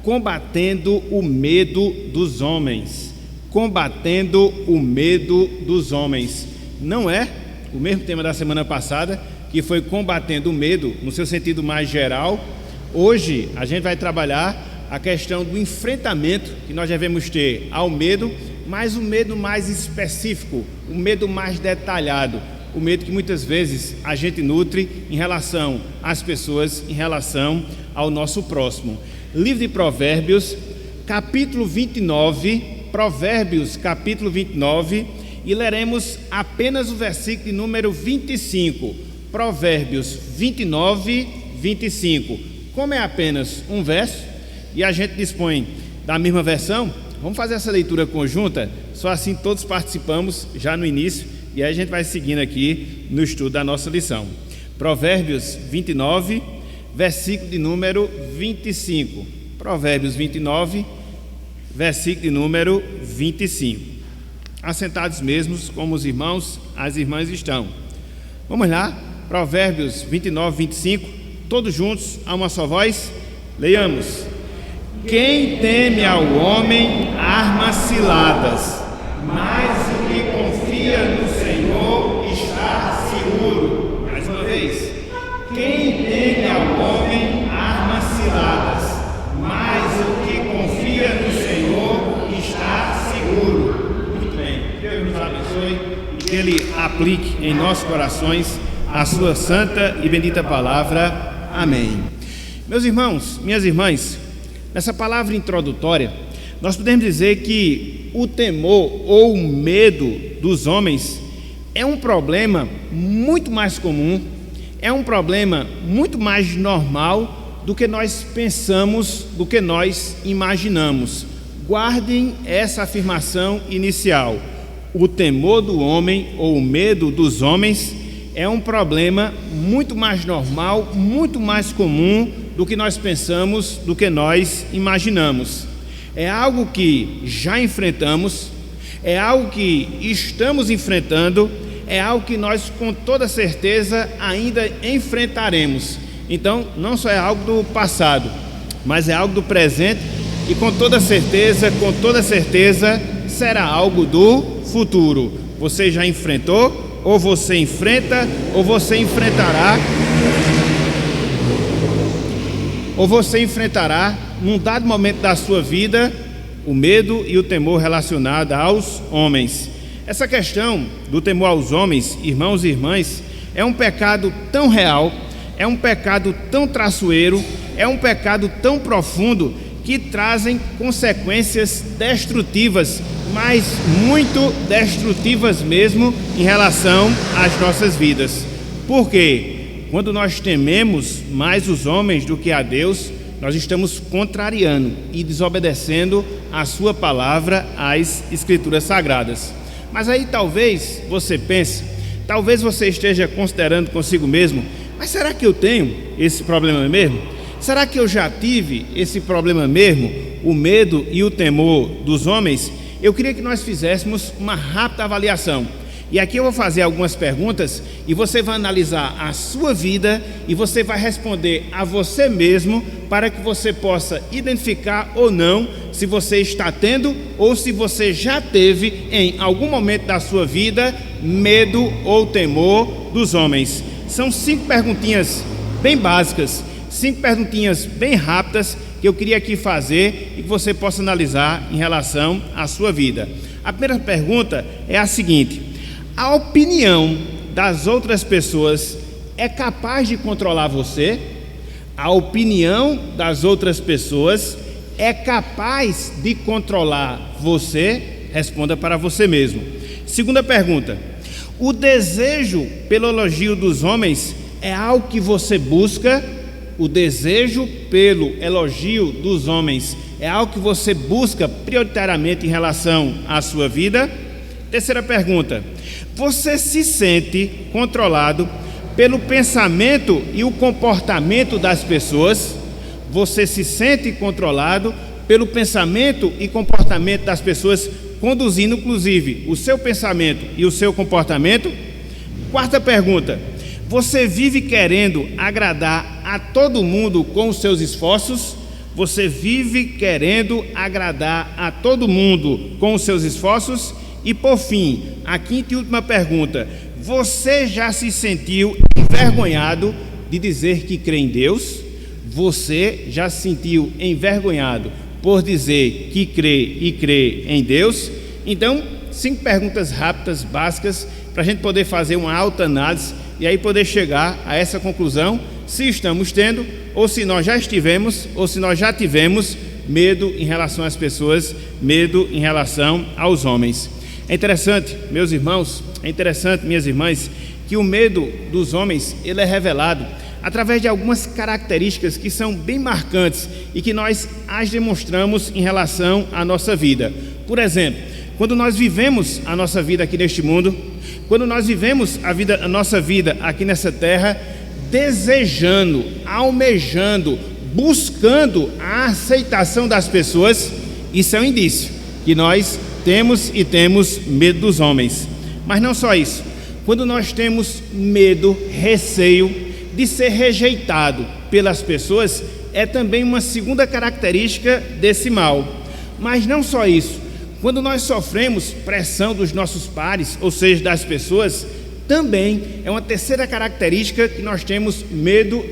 combatendo o medo dos homens. Combatendo o medo dos homens. Não é o mesmo tema da semana passada, que foi combatendo o medo no seu sentido mais geral. Hoje a gente vai trabalhar a questão do enfrentamento que nós devemos ter ao medo, mas o medo mais específico, o medo mais detalhado, o medo que muitas vezes a gente nutre em relação às pessoas, em relação ao nosso próximo. Livro de Provérbios, capítulo 29, Provérbios, capítulo 29, e leremos apenas o versículo de número 25. Provérbios 29, 25. Como é apenas um verso e a gente dispõe da mesma versão, vamos fazer essa leitura conjunta, só assim todos participamos já no início e aí a gente vai seguindo aqui no estudo da nossa lição. Provérbios 29, versículo de número 25. Provérbios 29, versículo de número 25. Assentados mesmos como os irmãos, as irmãs estão. Vamos lá, Provérbios 29, 25, todos juntos, a uma só voz, leiamos. Quem teme ao homem arma ciladas, mas o que confia no Senhor está seguro. Mais uma vez. Quem teme ao homem arma ciladas, mas o que confia no Senhor está seguro. Muito bem. Deus nos abençoe e que Ele aplique em nossos corações a sua santa e bendita palavra. Amém. Meus irmãos, minhas irmãs, nessa palavra introdutória, nós podemos dizer que o temor ou o medo dos homens é um problema muito mais comum, é um problema muito mais normal do que nós pensamos, do que nós imaginamos. Guardem essa afirmação inicial. O temor do homem ou o medo dos homens é um problema muito mais normal, muito mais comum do que nós pensamos, do que nós imaginamos. É algo que já enfrentamos, é algo que estamos enfrentando, é algo que nós com toda certeza ainda enfrentaremos. Então, não só é algo do passado, mas é algo do presente e com toda certeza, será algo do futuro. Você já enfrentou, ou você enfrenta, ou você enfrentará num dado momento da sua vida o medo e o temor relacionado aos homens. Essa questão do temor aos homens, irmãos e irmãs, é um pecado tão real, é um pecado tão traiçoeiro, é um pecado tão profundo que trazem consequências destrutivas, mas muito destrutivas mesmo em relação às nossas vidas. Por quê? Quando nós tememos mais os homens do que a Deus, nós estamos contrariando e desobedecendo a sua palavra, as Escrituras Sagradas. Mas aí talvez você pense, talvez você esteja considerando consigo mesmo, mas será que eu tenho esse problema mesmo? Será que eu já tive esse problema mesmo, o medo e o temor dos homens? Eu queria que nós fizéssemos uma rápida avaliação. E aqui eu vou fazer algumas perguntas e você vai analisar a sua vida e você vai responder a você mesmo para que você possa identificar ou não se você está tendo ou se você já teve em algum momento da sua vida medo ou temor dos homens. São 5 perguntinhas bem básicas, 5 perguntinhas bem rápidas que eu queria aqui fazer e que você possa analisar em relação à sua vida. A primeira pergunta é a seguinte: a opinião das outras pessoas é capaz de controlar você? A opinião das outras pessoas é capaz de controlar você? Responda para você mesmo. Segunda pergunta: o desejo pelo elogio dos homens é algo que você busca? O desejo pelo elogio dos homens é algo que você busca prioritariamente em relação à sua vida? Terceira pergunta: você se sente controlado pelo pensamento e o comportamento das pessoas? Você se sente controlado pelo pensamento e comportamento das pessoas, conduzindo inclusive o seu pensamento e o seu comportamento? Quarta pergunta: você vive querendo agradar a todo mundo com os seus esforços? Você vive querendo agradar a todo mundo com os seus esforços? E por fim, a quinta e última pergunta: você já se sentiu envergonhado de dizer que crê em Deus? Você já se sentiu envergonhado por dizer que crê e crê em Deus? Então, 5 perguntas rápidas, básicas, para a gente poder fazer uma autoanálise e aí poder chegar a essa conclusão, se estamos tendo, ou se nós já estivemos, ou se nós já tivemos medo em relação às pessoas, medo em relação aos homens. É interessante, meus irmãos, é interessante, minhas irmãs, que o medo dos homens, ele é revelado através de algumas características que são bem marcantes e que nós as demonstramos em relação à nossa vida. Por exemplo, quando nós vivemos a nossa vida aqui neste mundo, quando nós vivemos a nossa vida aqui nessa terra, desejando, almejando, buscando a aceitação das pessoas, isso é um indício que nós temos medo dos homens. Mas não só isso, quando nós temos medo, receio de ser rejeitado pelas pessoas, é também uma segunda característica desse mal. Mas não só isso, quando nós sofremos pressão dos nossos pares, ou seja, das pessoas, também é uma terceira característica que nós temos medo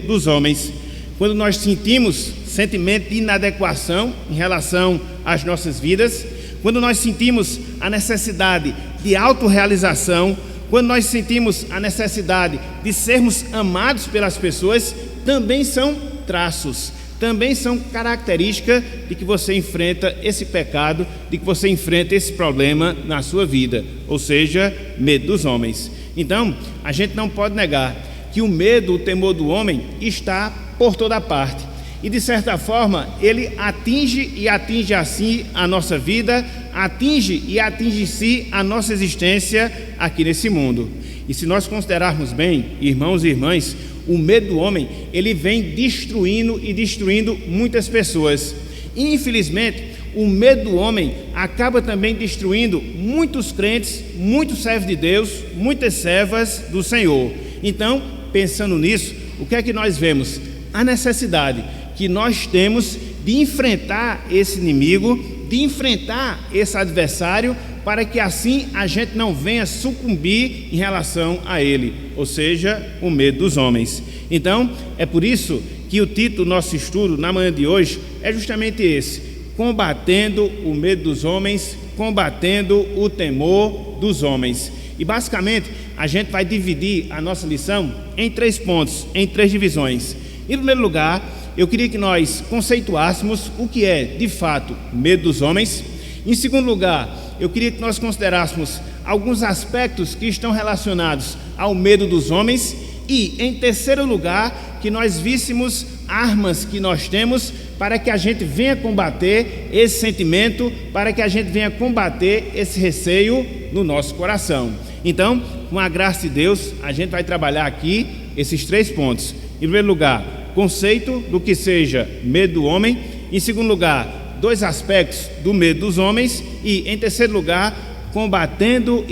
dos homens. Quando nós sentimos sentimento de inadequação em relação às nossas vidas, quando nós sentimos a necessidade de autorrealização, quando nós sentimos a necessidade de sermos amados pelas pessoas, também são traços, também são características de que você enfrenta esse pecado, de que você enfrenta esse problema na sua vida, ou seja, medo dos homens. Então, a gente não pode negar que o medo, o temor do homem está por toda parte. E de certa forma, ele atinge assim a nossa vida, atinge em si a nossa existência aqui nesse mundo. E se nós considerarmos bem, irmãos e irmãs, o medo do homem, ele vem destruindo muitas pessoas. E, infelizmente, o medo do homem acaba também destruindo muitos crentes, muitos servos de Deus, muitas servas do Senhor. Então, pensando nisso, o que é que nós vemos? A necessidade que nós temos de enfrentar esse inimigo, de enfrentar esse adversário, para que assim a gente não venha sucumbir em relação a ele, ou seja, o medo dos homens. Então, é por isso que o título do nosso estudo na manhã de hoje é justamente esse: combatendo o medo dos homens, combatendo o temor dos homens. E basicamente a gente vai dividir a nossa lição em 3 pontos, em 3 divisões. Em primeiro lugar, eu queria que nós conceituássemos o que é, de fato, medo dos homens. Em segundo lugar, eu queria que nós considerássemos alguns aspectos que estão relacionados ao medo dos homens. E, em terceiro lugar, que nós víssemos armas que nós temos para que a gente venha combater esse sentimento, para que a gente venha combater esse receio no nosso coração. Então, com a graça de Deus, a gente vai trabalhar aqui esses 3 pontos. Em primeiro lugar, conceito do que seja medo do homem. Em segundo lugar, 2 aspectos do medo dos homens. E, em terceiro lugar, combatendo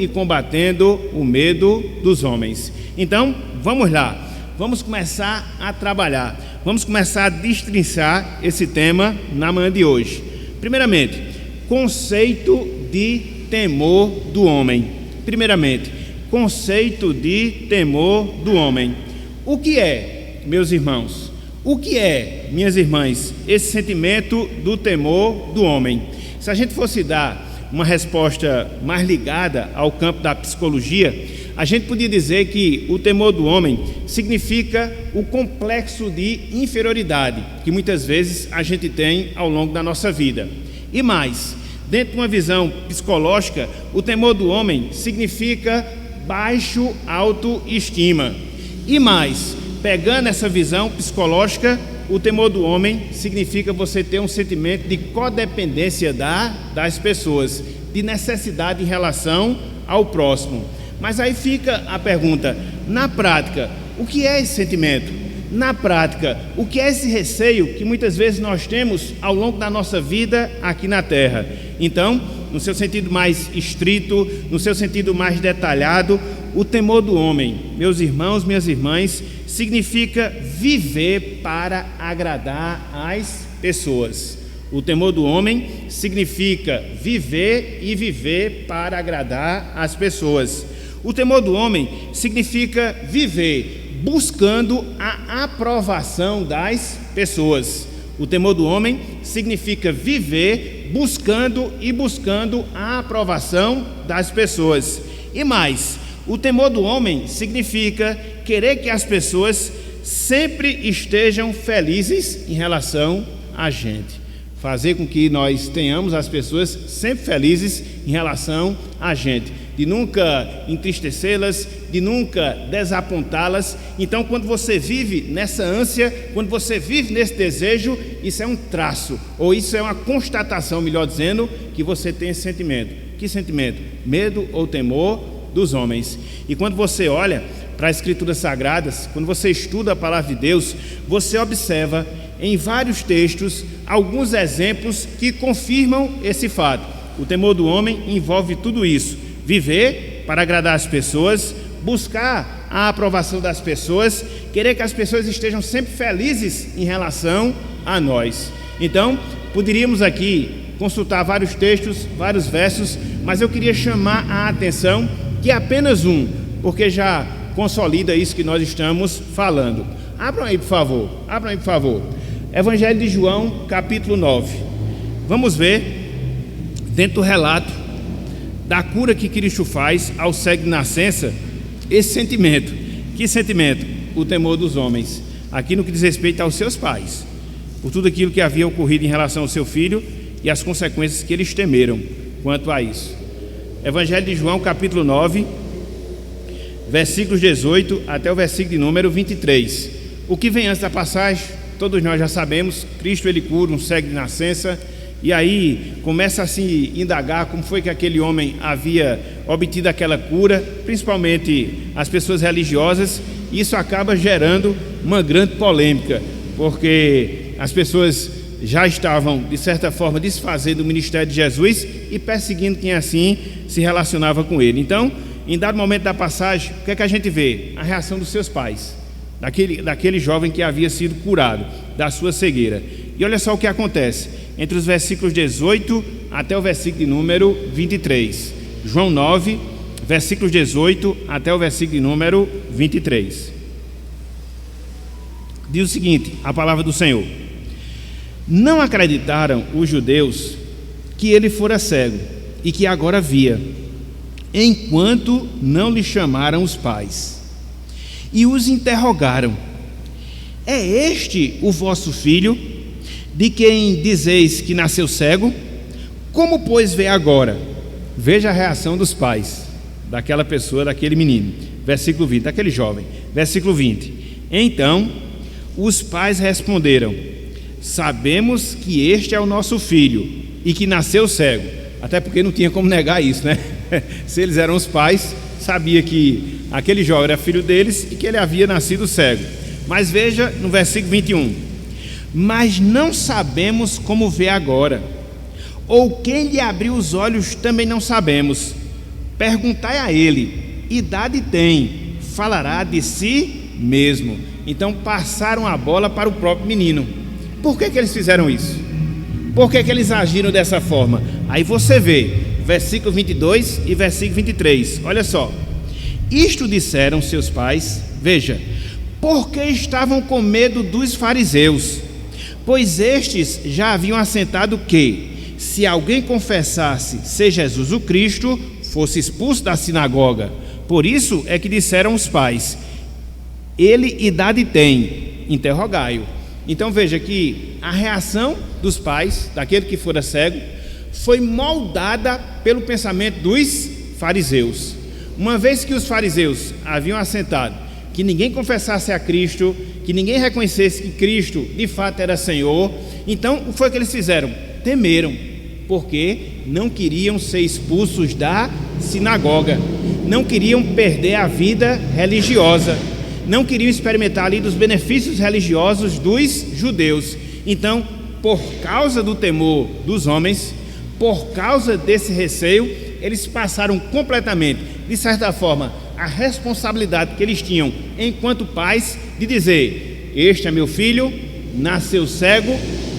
o medo dos homens. Então, vamos lá. Vamos começar a trabalhar. Vamos começar a destrinchar esse tema na manhã de hoje. Primeiramente, conceito de temor do homem. Primeiramente, conceito de temor do homem. O que é, meus irmãos? O que é, minhas irmãs, esse sentimento do temor do homem? Se a gente fosse dar uma resposta mais ligada ao campo da psicologia, a gente podia dizer que o temor do homem significa o complexo de inferioridade que muitas vezes a gente tem ao longo da nossa vida. E mais, dentro de uma visão psicológica, o temor do homem significa baixo autoestima. E mais, pegando essa visão psicológica, o temor do homem significa você ter um sentimento de codependência das pessoas, de necessidade em relação ao próximo. Mas aí fica a pergunta: na prática, o que é esse sentimento? Na prática, o que é esse receio que muitas vezes nós temos ao longo da nossa vida aqui na Terra? Então, no seu sentido mais estrito, no seu sentido mais detalhado, o temor do homem, meus irmãos, minhas irmãs, significa viver para agradar as pessoas. O temor do homem significa viver e viver para agradar as pessoas. O temor do homem significa viver buscando a aprovação das pessoas. O temor do homem significa viver buscando a aprovação das pessoas. E mais, o temor do homem significa querer que as pessoas sempre estejam felizes em relação a gente. Fazer com que nós tenhamos as pessoas sempre felizes em relação a gente, de nunca entristecê-las, de nunca desapontá-las. Então, quando você vive nessa ânsia, quando você vive nesse desejo, isso é um traço, ou isso é uma constatação, melhor dizendo, que você tem esse sentimento. Que sentimento? Medo ou temor dos homens. E quando você olha para as Escrituras Sagradas, quando você estuda a Palavra de Deus, você observa em vários textos alguns exemplos que confirmam esse fato. O temor do homem envolve tudo isso: viver para agradar as pessoas, buscar a aprovação das pessoas, querer que as pessoas estejam sempre felizes em relação a nós. Então, poderíamos aqui consultar vários textos, vários versos, mas eu queria chamar a atenção que é apenas um, porque já consolida isso que nós estamos falando. Abram aí, por favor. Evangelho de João, capítulo 9. Vamos ver, dentro do relato da cura que Cristo faz ao cego de nascença, esse sentimento. Que sentimento? O temor dos homens. Aqui no que diz respeito aos seus pais, por tudo aquilo que havia ocorrido em relação ao seu filho e as consequências que eles temeram quanto a isso. Evangelho de João, capítulo 9, versículos 18 até o versículo de número 23. O que vem antes da passagem, todos nós já sabemos. Cristo, ele cura um cego de nascença, e aí começa a se indagar como foi que aquele homem havia obtido aquela cura, principalmente as pessoas religiosas. E isso acaba gerando uma grande polêmica, porque as pessoas já estavam, de certa forma, desfazendo o ministério de Jesus e perseguindo quem assim se relacionava com ele. Então, em dado momento da passagem, o que é que a gente vê? A reação dos seus pais, daquele jovem que havia sido curado da sua cegueira. E olha só o que acontece entre os versículos 18 até o versículo de número 23. João 9, versículos 18 até o versículo de número 23. Diz o seguinte, a palavra do Senhor: não acreditaram os judeus que ele fora cego e que agora via, enquanto não lhe chamaram os pais e os interrogaram: é este o vosso filho, de quem dizeis que nasceu cego? Como, pois, vê agora? Veja a reação dos pais daquela pessoa, daquele menino. Versículo 20, daquele jovem. Versículo 20. Então os pais responderam: sabemos que este é o nosso filho e que nasceu cego. Até porque não tinha como negar isso, né? Se eles eram os pais, sabia que aquele jovem era filho deles e que ele havia nascido cego. Mas veja no versículo 21: mas não sabemos como vê agora, ou quem lhe abriu os olhos também não sabemos. Perguntai a ele, idade tem, falará de si mesmo. Então passaram a bola para o próprio menino. Por que eles fizeram isso? Por que eles agiram dessa forma? Aí você vê, versículo 22 e versículo 23, olha só: isto disseram seus pais, veja, porque estavam com medo dos fariseus, pois estes já haviam assentado que, se alguém confessasse ser Jesus o Cristo, fosse expulso da sinagoga. Por isso é que disseram os pais: ele idade tem, interrogai-o. Então veja que a reação dos pais, daquele que fora cego, foi moldada pelo pensamento dos fariseus. Uma vez que os fariseus haviam assentado que ninguém confessasse a Cristo, que ninguém reconhecesse que Cristo de fato era Senhor, então o que foi que eles fizeram? Temeram, porque não queriam ser expulsos da sinagoga, não queriam perder a vida religiosa, não queriam experimentar ali dos benefícios religiosos dos judeus. Então, por causa do temor dos homens, por causa desse receio, eles passaram completamente, de certa forma, a responsabilidade que eles tinham enquanto pais de dizer: este é meu filho, nasceu cego,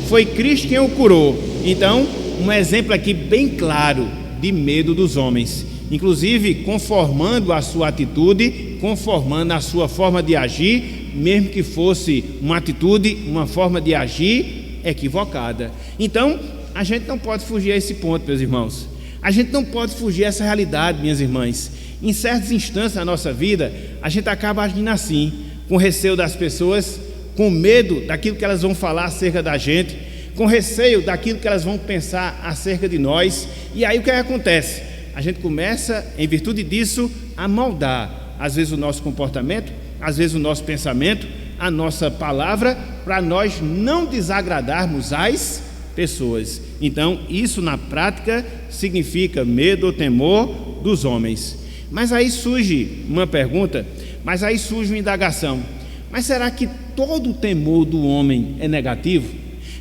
foi Cristo quem o curou. Então, um exemplo aqui bem claro de medo dos homens, inclusive conformando a sua atitude, conformando a sua forma de agir, mesmo que fosse uma atitude, uma forma de agir equivocada. Então, a gente não pode fugir a esse ponto, meus irmãos. A gente não pode fugir a essa realidade, minhas irmãs. Em certas instâncias da nossa vida, a gente acaba agindo assim, com receio das pessoas, com medo daquilo que elas vão falar acerca da gente, com receio daquilo que elas vão pensar acerca de nós. E aí o que acontece? A gente começa, em virtude disso, a moldar, às vezes, o nosso comportamento, às vezes o nosso pensamento, a nossa palavra, para nós não desagradarmos as pessoas. Então, isso na prática significa medo ou temor dos homens. Mas aí surge uma pergunta, mas aí surge uma indagação: mas será que todo o temor do homem é negativo?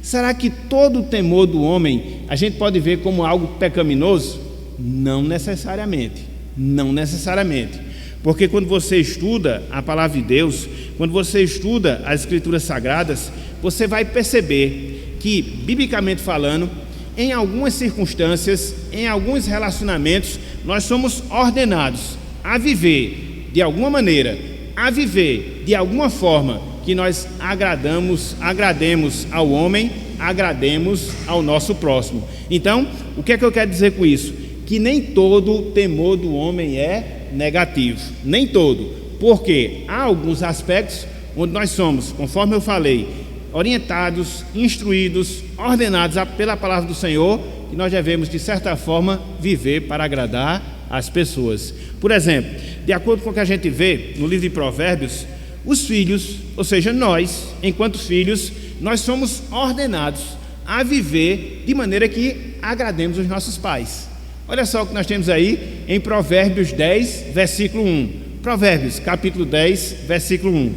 Será que todo o temor do homem a gente pode ver como algo pecaminoso? Não necessariamente, não necessariamente. Porque quando você estuda a palavra de Deus, quando você estuda as Escrituras Sagradas, você vai perceber que, biblicamente falando, em algumas circunstâncias, em alguns relacionamentos, nós somos ordenados a viver de alguma maneira, a viver de alguma forma que nós agrademos ao homem, agrademos ao nosso próximo. Então, o que é que eu quero dizer com isso? Que nem todo temor do homem é negativo, nem todo, porque há alguns aspectos onde nós somos, conforme eu falei, orientados, instruídos, ordenados pela palavra do Senhor, que nós devemos, de certa forma, viver para agradar as pessoas. Por exemplo, de acordo com o que a gente vê no livro de Provérbios, os filhos, ou seja, nós, enquanto filhos, nós somos ordenados a viver de maneira que agrademos os nossos pais. Olha só o que nós temos aí em Provérbios 10, versículo 1. Provérbios, capítulo 10, versículo 1.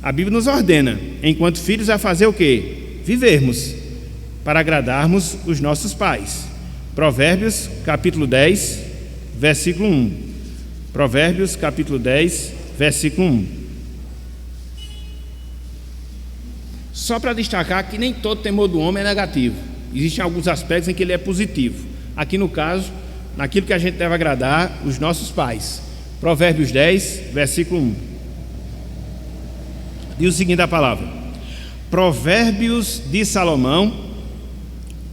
A Bíblia nos ordena, enquanto filhos, a fazer o quê? Vivermos, para agradarmos os nossos pais. Provérbios, capítulo 10, versículo 1. Provérbios, capítulo 10, versículo 1. Só para destacar que nem todo temor do homem é negativo. Existem alguns aspectos em que ele é positivo. Aqui no caso, naquilo que a gente deve agradar os nossos pais. Provérbios 10, versículo 1. Diz o seguinte a palavra: Provérbios de Salomão: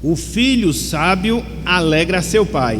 o filho sábio alegra seu pai,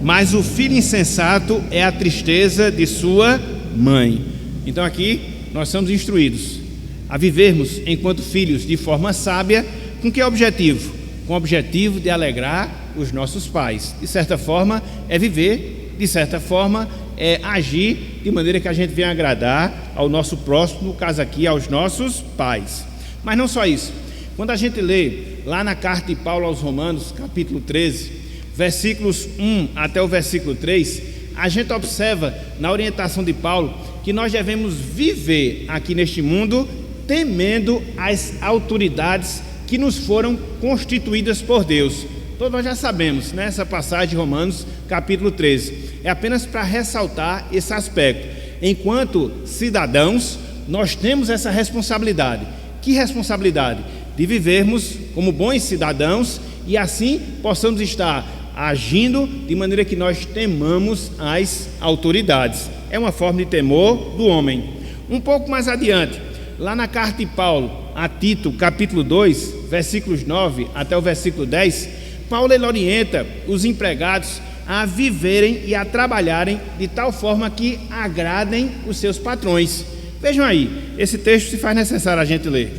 mas o filho insensato é a tristeza de sua mãe. Então aqui nós somos instruídos a vivermos enquanto filhos de forma sábia. Com que objetivo? Com o objetivo de alegrar os nossos pais. De certa forma é viver, de certa forma é agir de maneira que a gente venha agradar ao nosso próximo, no caso aqui aos nossos pais. Mas não só isso. Quando a gente lê lá na carta de Paulo aos Romanos, capítulo 13, versículos 1 até o versículo 3, a gente observa na orientação de Paulo que nós devemos viver aqui neste mundo temendo as autoridades que nos foram constituídas por Deus. Todos nós já sabemos, né, essa passagem de Romanos, capítulo 13. É apenas para ressaltar esse aspecto. Enquanto cidadãos, nós temos essa responsabilidade. Que responsabilidade? De vivermos como bons cidadãos e assim possamos estar agindo de maneira que nós temamos as autoridades. É uma forma de temor do homem. Um pouco mais adiante, lá na carta de Paulo a Tito, capítulo 2, versículos 9 até o versículo 10, Paulo ele orienta os empregados a viverem e a trabalharem de tal forma que agradem os seus patrões. Vejam aí, esse texto se faz necessário a gente ler.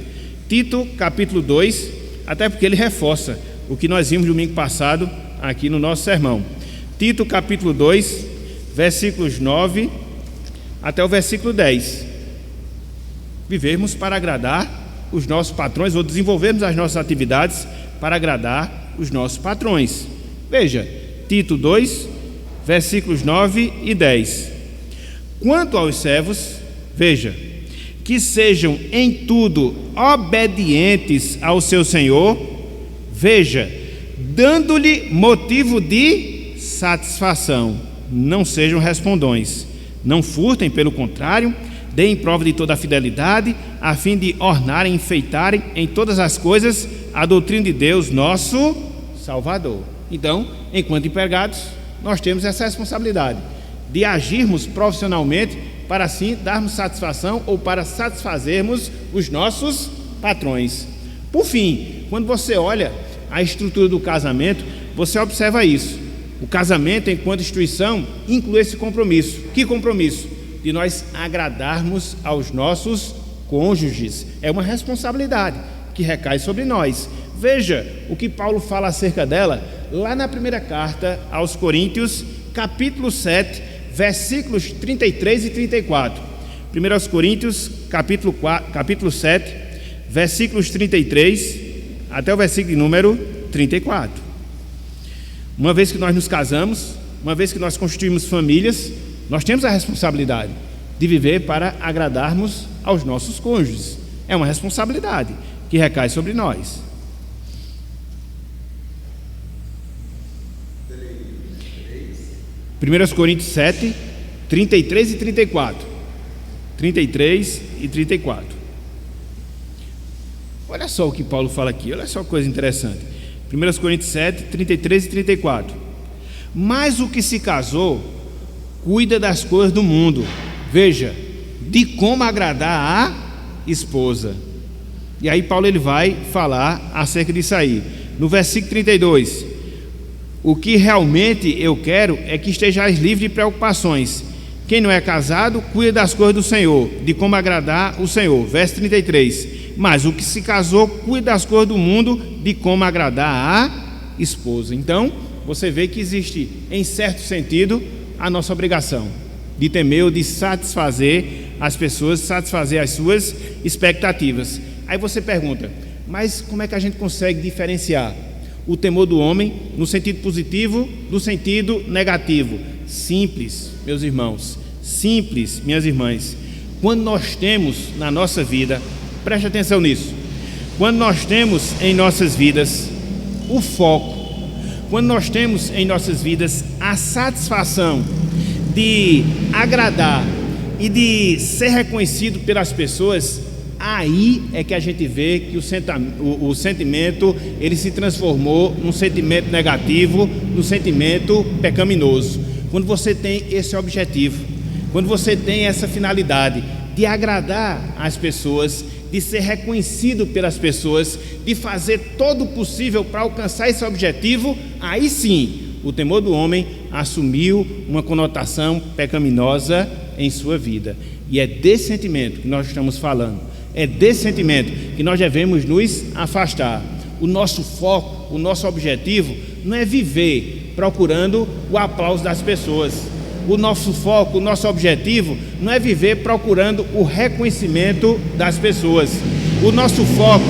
Tito, capítulo 2, até porque ele reforça o que nós vimos domingo passado aqui no nosso sermão. Tito, capítulo 2, versículos 9 até o versículo 10. Vivermos para agradar os nossos patrões, ou desenvolvermos as nossas atividades para agradar os nossos patrões. Veja, Tito 2, versículos 9 e 10. Quanto aos servos, veja, que sejam em tudo obedientes ao seu Senhor, veja, dando-lhe motivo de satisfação, não sejam respondões, Não furtem, pelo contrário, deem prova de toda a fidelidade, a fim de ornarem, enfeitarem em todas as coisas a doutrina de Deus, nosso Salvador. Então, enquanto empregados, nós temos essa responsabilidade de agirmos profissionalmente para assim darmos satisfação ou para satisfazermos os nossos patrões. Por fim, quando você olha a estrutura do casamento, você observa isso. O casamento, enquanto instituição, inclui esse compromisso. Que compromisso? De nós agradarmos aos nossos cônjuges. É uma responsabilidade que recai sobre nós. Veja o que Paulo fala acerca dela lá na primeira carta aos Coríntios, capítulo 7, versículos 33 e 34. 1 Coríntios, capítulo 7, versículos 33 até o versículo de número 34. Uma vez que nós nos casamos, uma vez que nós constituímos famílias, nós temos a responsabilidade de viver para agradarmos aos nossos cônjuges. É uma responsabilidade que recai sobre nós. Primeiras Coríntios 7, 33 e 34. 33 e 34. Olha só o que Paulo fala aqui, olha só que coisa interessante. 1 Coríntios 7, 33 e 34. Mas o que se casou cuida das coisas do mundo, veja, de como agradar a esposa. E aí Paulo ele vai falar acerca disso aí. No versículo 32, o que realmente eu quero é que estejais livres de preocupações. Quem não é casado, cuida das coisas do Senhor, de como agradar o Senhor. Verso 33, mas o que se casou, cuida das coisas do mundo, de como agradar a esposa. Então, você vê que existe, em certo sentido, a nossa obrigação de temer ou de satisfazer as pessoas, satisfazer as suas expectativas. Aí você pergunta, mas como é que a gente consegue diferenciar o temor do homem no sentido positivo do sentido negativo? Simples, meus irmãos, simples, minhas irmãs. Quando nós temos na nossa vida, preste atenção nisso, quando nós temos em nossas vidas o foco, quando nós temos em nossas vidas a satisfação de agradar e de ser reconhecido pelas pessoas, aí é que a gente vê que o sentimento ele se transformou num sentimento negativo, num sentimento pecaminoso. Quando você tem esse objetivo, quando você tem essa finalidade de agradar as pessoas, de ser reconhecido pelas pessoas, de fazer todo o possível para alcançar esse objetivo, aí sim, o temor do homem assumiu uma conotação pecaminosa em sua vida. E é desse sentimento que nós estamos falando. É desse sentimento que nós devemos nos afastar. O nosso foco, o nosso objetivo não é viver procurando o aplauso das pessoas. O nosso foco, o nosso objetivo não é viver procurando o reconhecimento das pessoas. O nosso foco,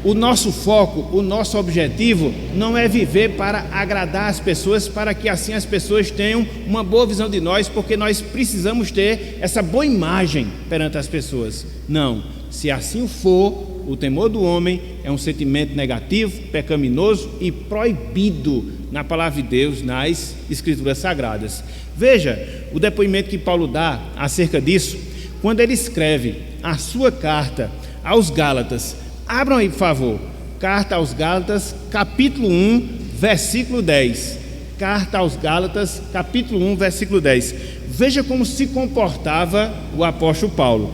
o nosso objetivo não é viver para agradar as pessoas, para que assim as pessoas tenham uma boa visão de nós, porque nós precisamos ter essa boa imagem perante as pessoas. Não, se assim for, o temor do homem é um sentimento negativo, pecaminoso e proibido na palavra de Deus, nas Escrituras Sagradas. Veja o depoimento que Paulo dá acerca disso, quando ele escreve a sua carta aos Gálatas. Abram aí, por favor, carta aos Gálatas, capítulo 1, versículo 10. Carta aos Gálatas, capítulo 1, versículo 10. Veja como se comportava o apóstolo Paulo.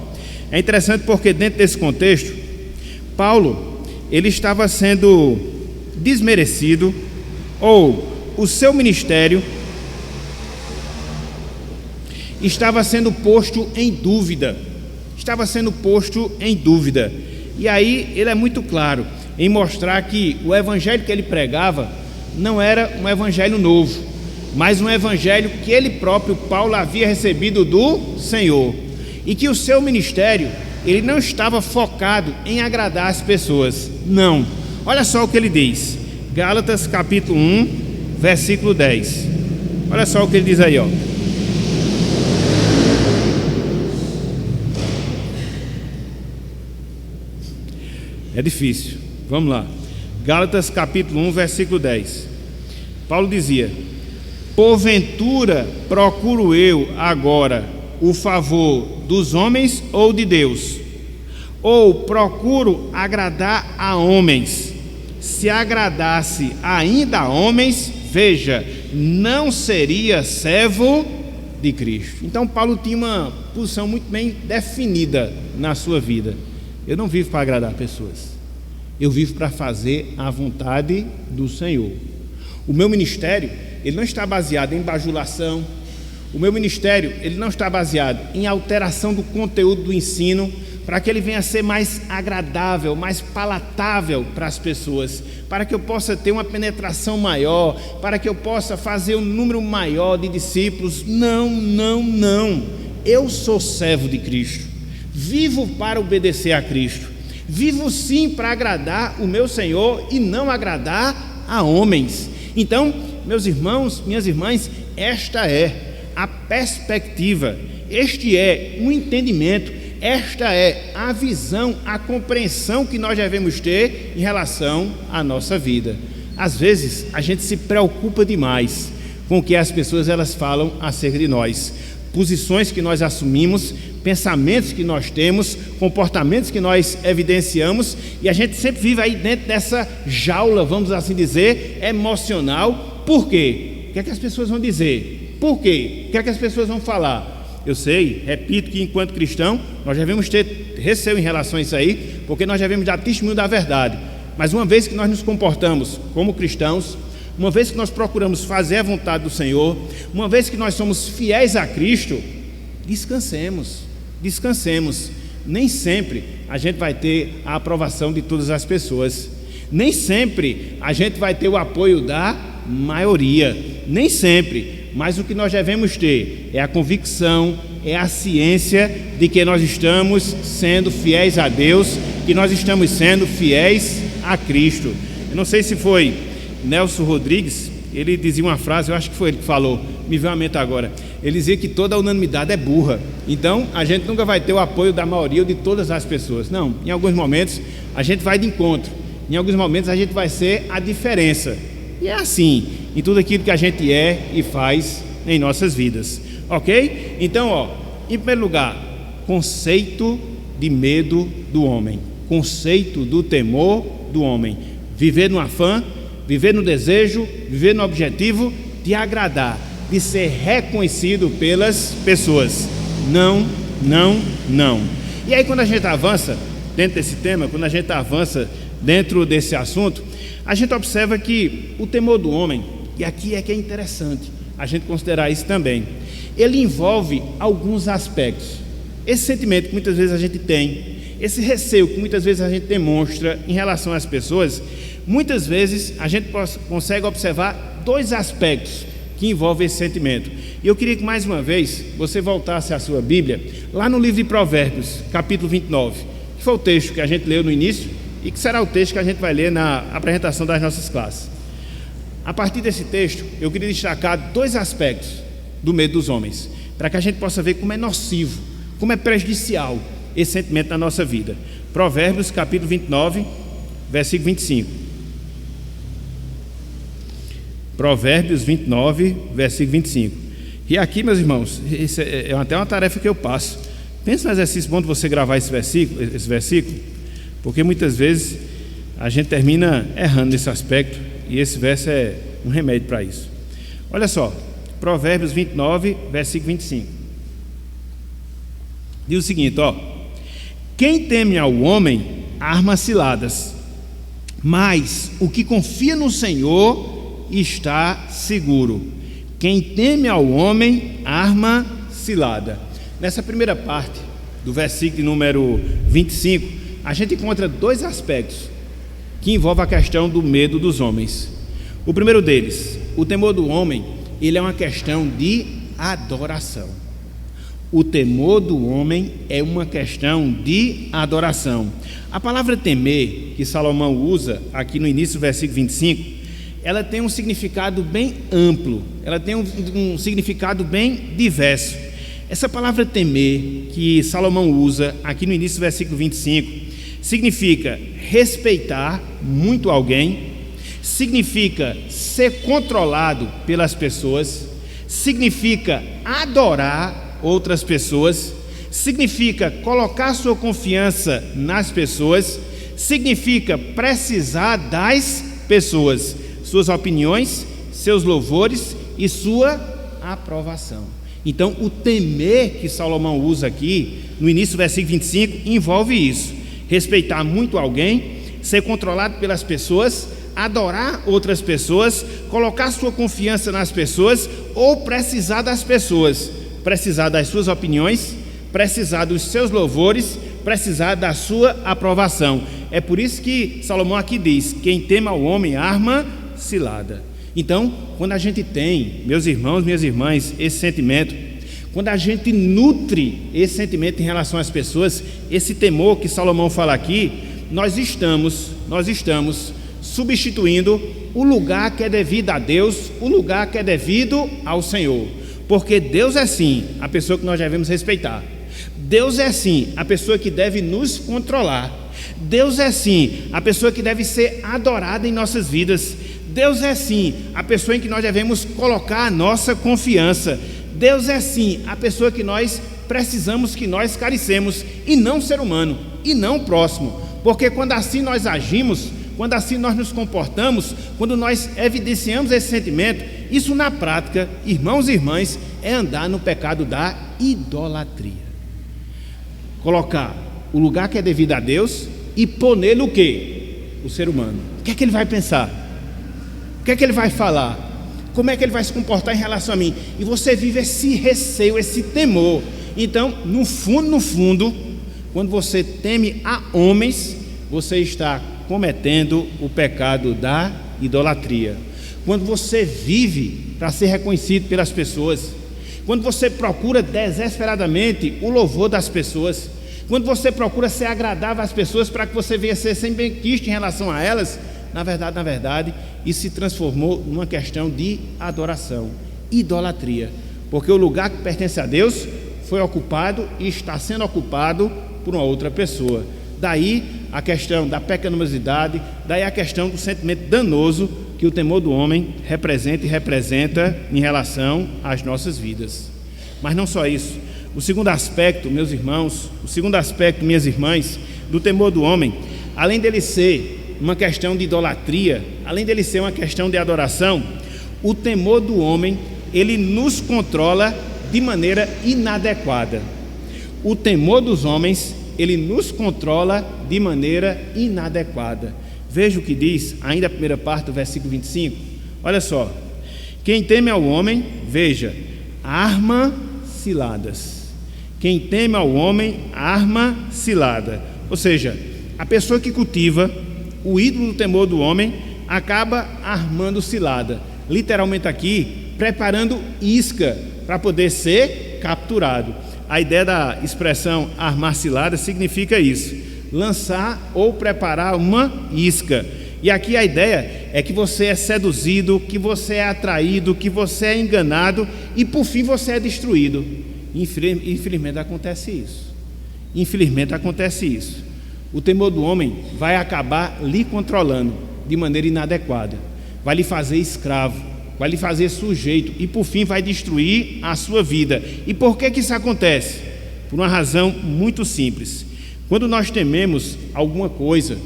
É interessante porque dentro desse contexto, Paulo, ele estava sendo desmerecido, ou o seu ministério estava sendo posto em dúvida. E aí ele é muito claro em mostrar que o evangelho que ele pregava não era um evangelho novo, mas um evangelho que ele próprio, Paulo, havia recebido do Senhor, e que o seu ministério, ele não estava focado em agradar as pessoas, não. Olha só o que ele diz, Gálatas capítulo 1, versículo 10. Olha só o que ele diz aí, ó. É difícil, vamos lá. Gálatas capítulo 1, versículo 10. Paulo dizia: Porventura procuro eu agora o favor dos homens ou de Deus? Ou procuro agradar a homens? Se agradasse ainda a homens, veja, não seria servo de Cristo. Então Paulo tinha uma posição muito bem definida na sua vida. Eu não vivo para agradar pessoas, eu vivo para fazer a vontade do Senhor. O meu ministério, ele não está baseado em bajulação. O meu ministério, ele não está baseado em alteração do conteúdo do ensino, para que ele venha a ser mais agradável, mais palatável para as pessoas, para que eu possa ter uma penetração maior, para que eu possa fazer um número maior de discípulos. Não, não, não. Eu sou servo de Cristo, vivo para obedecer a Cristo, vivo sim para agradar o meu Senhor e não agradar a homens. Então, meus irmãos, minhas irmãs, esta é a perspectiva, este é o entendimento, esta é a visão, a compreensão que nós devemos ter em relação à nossa vida. Às vezes a gente se preocupa demais com o que as pessoas elas falam acerca de nós, posições que nós assumimos, pensamentos que nós temos, comportamentos que nós evidenciamos, e a gente sempre vive aí dentro dessa jaula, vamos assim dizer, emocional. Por quê? O que é que as pessoas vão dizer? Por quê? O que é que as pessoas vão falar? Eu sei, repito que enquanto cristão nós devemos ter receio em relação a isso aí, porque nós devemos dar testemunho da verdade. Mas uma vez que nós nos comportamos como cristãos, uma vez que nós procuramos fazer a vontade do Senhor, uma vez que nós somos fiéis a Cristo, descansemos. Nem sempre a gente vai ter a aprovação de todas as pessoas, nem sempre a gente vai ter o apoio da maioria, nem sempre. Mas o que nós devemos ter é a convicção, é a ciência de que nós estamos sendo fiéis a Deus, que nós estamos sendo fiéis a Cristo. Eu não sei se foi Nelson Rodrigues, ele dizia uma frase, eu acho que foi ele que falou, me veio à mente agora. Ele dizia que toda a unanimidade é burra. Então a gente nunca vai ter o apoio da maioria ou de todas as pessoas. Não, em alguns momentos a gente vai de encontro, em alguns momentos a gente vai ser a diferença. E é assim em tudo aquilo que a gente é e faz em nossas vidas, ok? Então, em primeiro lugar, conceito de medo do homem, conceito do temor do homem. Viver no afã, viver no desejo, viver no objetivo de agradar, de ser reconhecido pelas pessoas. Não, não, não. E aí quando a gente avança dentro desse tema, quando a gente avança dentro desse assunto, a gente observa que o temor do homem, e aqui é que é interessante a gente considerar isso também, ele envolve alguns aspectos. Esse sentimento que muitas vezes a gente tem, esse receio que muitas vezes a gente demonstra em relação às pessoas, muitas vezes a gente consegue observar dois aspectos que envolvem esse sentimento. E eu queria que mais uma vez você voltasse à sua Bíblia, lá no livro de Provérbios, capítulo 29, que foi o texto que a gente leu no início e que será o texto que a gente vai ler na apresentação das nossas classes. A partir desse texto, eu queria destacar dois aspectos do medo dos homens, para que a gente possa ver como é nocivo, como é prejudicial esse sentimento na nossa vida. Provérbios, capítulo 29, versículo 25. Provérbios 29, versículo 25. E aqui, meus irmãos, isso é até uma tarefa que eu passo. Pensa no exercício bom de você gravar esse versículo, porque muitas vezes a gente termina errando nesse aspecto, e esse verso é um remédio para isso. Olha só, Provérbios 29, versículo 25. Diz o seguinte, quem teme ao homem arma ciladas, mas o que confia no Senhor está seguro. Quem teme ao homem arma cilada. Nessa primeira parte do versículo número 25, a gente encontra dois aspectos que envolvem a questão do medo dos homens. O primeiro deles, o temor do homem, ele é uma questão de adoração. O temor do homem é uma questão de adoração. A palavra temer, que Salomão usa aqui no início do versículo 25, ela tem um significado bem amplo, ela tem um significado bem diverso. Essa palavra temer, que Salomão usa aqui no início do versículo 25, significa respeitar muito alguém, significa ser controlado pelas pessoas, significa adorar outras pessoas, significa colocar sua confiança nas pessoas, significa precisar das pessoas, suas opiniões, seus louvores e sua aprovação. Então, o temer que Salomão usa aqui, no início do versículo 25, envolve isso: respeitar muito alguém, ser controlado pelas pessoas, adorar outras pessoas, colocar sua confiança nas pessoas ou precisar das pessoas, precisar das suas opiniões, precisar dos seus louvores, precisar da sua aprovação. É por isso que Salomão aqui diz: quem teme ao homem arma cilada. Então, quando a gente tem, meus irmãos, minhas irmãs, esse sentimento, quando a gente nutre esse sentimento em relação às pessoas, esse temor que Salomão fala aqui, nós estamos substituindo o lugar que é devido a Deus, o lugar que é devido ao Senhor, porque Deus é sim a pessoa que nós devemos respeitar, Deus é sim a pessoa que deve nos controlar, Deus é sim a pessoa que deve ser adorada em nossas vidas, Deus é sim a pessoa em que nós devemos colocar a nossa confiança, Deus é sim a pessoa que nós precisamos que nós carecemos, e não ser humano, e não próximo, porque quando assim nós agimos, quando assim nós nos comportamos, quando nós evidenciamos esse sentimento, isso na prática, irmãos e irmãs, é andar no pecado da idolatria. Colocar o lugar que é devido a Deus e pôr nele o quê? O ser humano. O que é que ele vai pensar? O que é que ele vai falar? Como é que ele vai se comportar em relação a mim? E você vive esse receio, esse temor. Então, no fundo, quando você teme a homens, você está cometendo o pecado da idolatria. Quando você vive para ser reconhecido pelas pessoas, quando você procura desesperadamente o louvor das pessoas, quando você procura ser agradável às pessoas para que você venha ser sem benquisto em relação a elas, na verdade, isso se transformou numa questão de adoração, idolatria, porque o lugar que pertence a Deus foi ocupado e está sendo ocupado por uma outra pessoa. Daí a questão da pecaminosidade, daí a questão do sentimento danoso que o temor do homem representa em relação às nossas vidas. Mas não só isso. O segundo aspecto, meus irmãos, minhas irmãs, do temor do homem, além dele ser uma questão de idolatria, além dele ser uma questão de adoração, o temor do homem, ele nos controla de maneira inadequada. O temor dos homens, ele nos controla de maneira inadequada. Veja o que diz ainda a primeira parte do versículo 25. Olha só: quem teme ao homem, veja, arma ciladas. Quem teme ao homem, arma cilada. Ou seja, a pessoa que cultiva o ídolo do temor do homem acaba armando cilada, literalmente aqui, preparando isca para poder ser capturado. A ideia da expressão armar cilada significa isso: lançar ou preparar uma isca. E aqui a ideia é que você é seduzido, que você é atraído, que você é enganado e por fim você é destruído. Infelizmente acontece isso. O temor do homem vai acabar lhe controlando de maneira inadequada, vai lhe fazer escravo, vai lhe fazer sujeito e por fim vai destruir a sua vida. E por que isso acontece? Por uma razão muito simples. Quando nós tememos alguma coisa,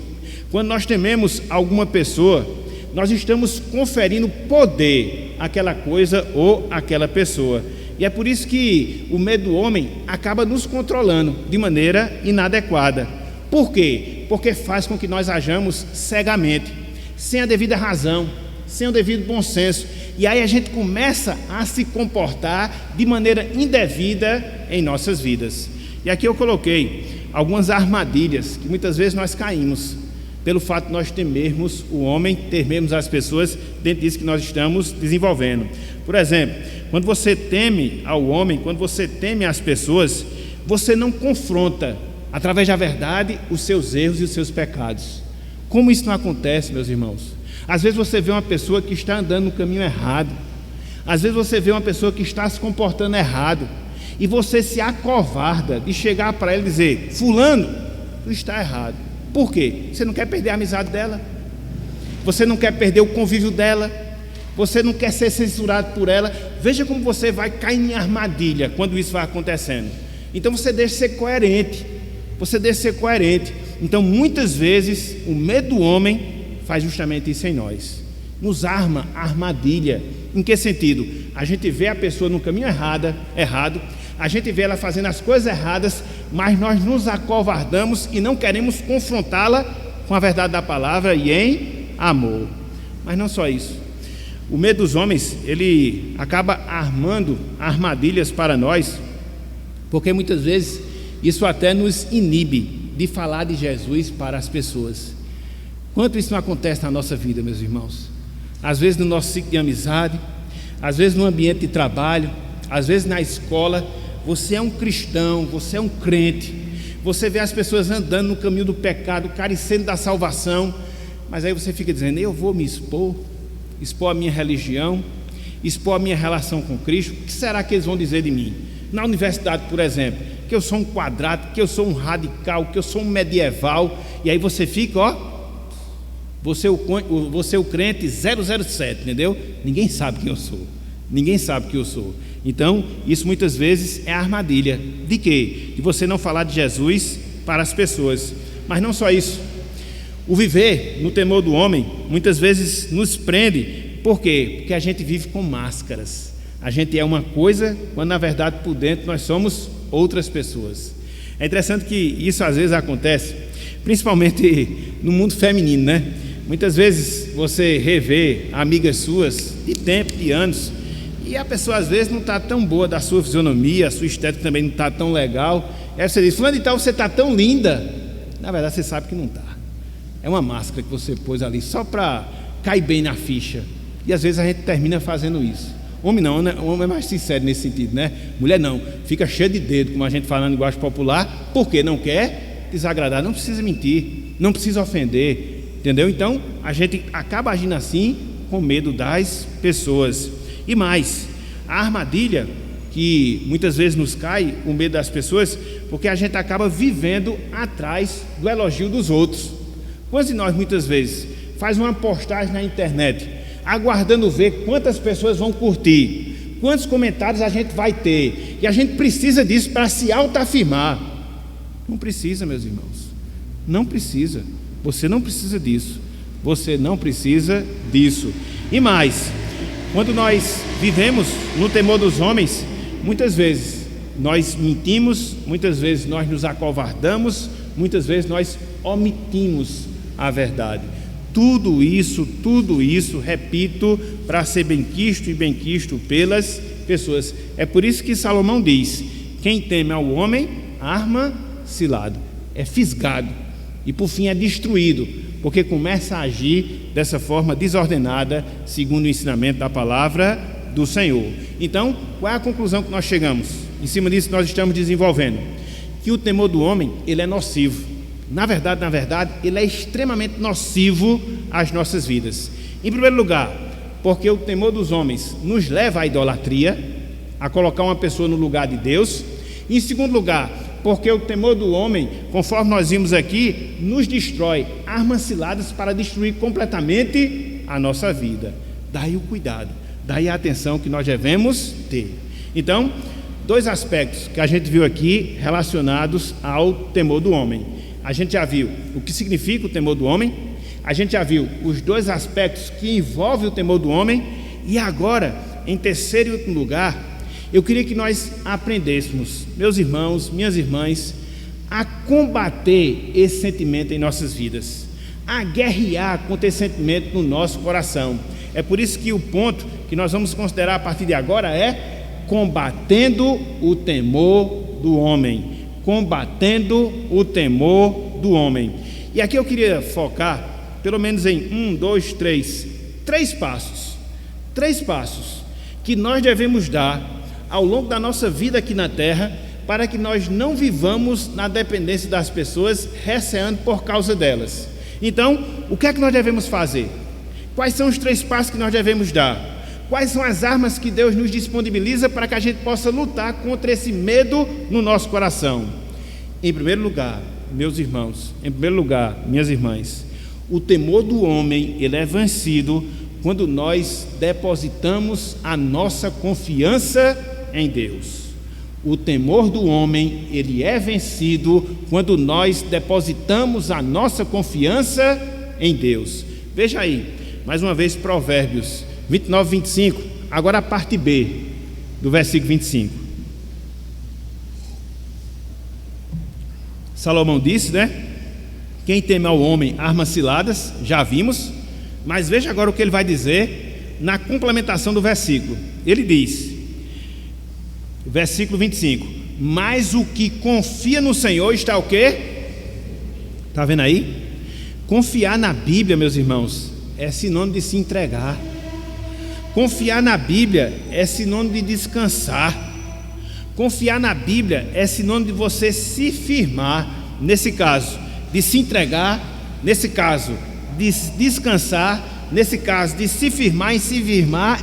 quando nós tememos alguma pessoa, nós estamos conferindo poder àquela coisa ou àquela pessoa. E é por isso que o medo do homem acaba nos controlando de maneira inadequada. Por quê? Porque faz com que nós hajamos cegamente, sem a devida razão, sem o devido bom senso. E aí a gente começa a se comportar de maneira indevida em nossas vidas. E aqui eu coloquei algumas armadilhas que muitas vezes nós caímos, pelo fato de nós temermos o homem, temermos as pessoas dentro disso que nós estamos desenvolvendo. Por exemplo, quando você teme ao homem, quando você teme as pessoas, você não confronta através da verdade os seus erros e os seus pecados. Como isso não acontece, meus irmãos? Às vezes você vê uma pessoa que está andando no caminho errado, às vezes você vê uma pessoa que está se comportando errado, e você se acovarda de chegar para ela e dizer: fulano, tu está errado. Por quê? Você não quer perder a amizade dela? você não quer perder o convívio dela, você não quer ser censurado por ela. Veja como você vai cair em armadilha quando isso vai acontecendo. Então você deixa de ser coerente, Então muitas vezes o medo do homem faz justamente isso em nós, nos arma a armadilha. Em que sentido? A gente vê a pessoa no caminho errado, a gente vê ela fazendo as coisas erradas, mas nós nos acovardamos e não queremos confrontá-la com a verdade da palavra e em amor. Mas não só isso, o medo dos homens, ele acaba armando armadilhas para nós, porque muitas vezes isso até nos inibe de falar de Jesus para as pessoas. Quanto isso não acontece na nossa vida, meus irmãos? Às vezes no nosso ciclo de amizade, às vezes no ambiente de trabalho, às vezes na escola. Você é um cristão, você é um crente, você vê as pessoas andando no caminho do pecado, carecendo da salvação, mas aí você fica dizendo: eu vou me expor a minha religião, expor a minha relação com Cristo. O que será que eles vão dizer de mim? Na universidade, por exemplo, que eu sou um quadrado, que eu sou um radical, que eu sou um medieval. E aí você fica, você é o crente 007, entendeu? Ninguém sabe quem eu sou. Então isso muitas vezes é a armadilha. De quê? De você não falar de Jesus para as pessoas. Mas não só isso, o viver no temor do homem muitas vezes nos prende. Por quê? Porque a gente vive com máscaras. A gente é uma coisa, quando na verdade por dentro nós somos outras pessoas. É interessante que isso às vezes acontece, principalmente no mundo feminino, né? Muitas vezes você revê amigas suas de tempo, de anos, e a pessoa às vezes não está tão boa da sua fisionomia, a sua estética também não está tão legal. Aí você diz: fulano de tal, você está tão linda. Na verdade você sabe que não está. É uma máscara que você pôs ali só para cair bem na ficha. E às vezes a gente termina fazendo isso. Homem não, né? Homem é mais sincero nesse sentido, né? Mulher não, fica cheio de dedo, como a gente fala na linguagem popular, porque não quer desagradar. Não precisa mentir, não precisa ofender, entendeu? Então a gente acaba agindo assim com medo das pessoas. E mais, a armadilha que muitas vezes nos cai, o medo das pessoas, porque a gente acaba vivendo atrás do elogio dos outros. Quantos de nós muitas vezes faz uma postagem na internet, aguardando ver quantas pessoas vão curtir, quantos comentários a gente vai ter, e a gente precisa disso para se autoafirmar? Não precisa, meus irmãos, não precisa. Você não precisa disso, E mais, quando nós vivemos no temor dos homens, muitas vezes nós mentimos, muitas vezes nós nos acovardamos, muitas vezes nós omitimos a verdade. Tudo isso, repito, para ser benquisto e benquisto pelas pessoas. É por isso que Salomão diz: quem teme ao homem, arma cilado, é fisgado e por fim é destruído, porque começa a agir dessa forma desordenada, segundo o ensinamento da palavra do Senhor. Então, qual é a conclusão que nós chegamos? Em cima disso nós estamos desenvolvendo que o temor do homem, ele é nocivo. Na verdade, ele é extremamente nocivo às nossas vidas. Em primeiro lugar, porque o temor dos homens nos leva à idolatria, a colocar uma pessoa no lugar de Deus. Em segundo lugar, porque o temor do homem, conforme nós vimos aqui, nos destrói, armas ciladas para destruir completamente a nossa vida. Daí o cuidado, daí a atenção que nós devemos ter. Então, dois aspectos que a gente viu aqui relacionados ao temor do homem. A gente já viu o que significa o temor do homem, a gente já viu os dois aspectos que envolvem o temor do homem, e agora, em terceiro e último lugar, eu queria que nós aprendêssemos, meus irmãos, minhas irmãs, a combater esse sentimento em nossas vidas, a guerrear contra esse sentimento no nosso coração. É por isso que o ponto que nós vamos considerar a partir de agora é combatendo o temor do homem. Combatendo o temor do homem. E aqui eu queria focar pelo menos em três passos que nós devemos dar ao longo da nossa vida aqui na terra, para que nós não vivamos na dependência das pessoas, receando por causa delas. Então, o que é que nós devemos fazer? Quais são os 3 passos que nós devemos dar? Quais são as armas que Deus nos disponibiliza para que a gente possa lutar contra esse medo no nosso coração? Em primeiro lugar, meus irmãos, minhas irmãs, O temor do homem, ele é vencido quando nós depositamos a nossa confiança em Deus. O temor do homem, ele é vencido quando nós depositamos a nossa confiança em Deus. Veja aí, mais uma vez, Provérbios 29, 25, agora a parte B do versículo 25. Salomão disse, né? Quem teme ao homem, armas ciladas, já vimos, mas veja agora o que ele vai dizer na complementação do versículo. Ele diz, versículo 25: mas o que confia no Senhor está o quê? Está vendo aí? Confiar na Bíblia, meus irmãos, é sinônimo de se entregar. Confiar na Bíblia é sinônimo de descansar. Confiar na Bíblia é sinônimo de você se firmar, nesse caso, de se entregar, nesse caso, de descansar, nesse caso, de se firmar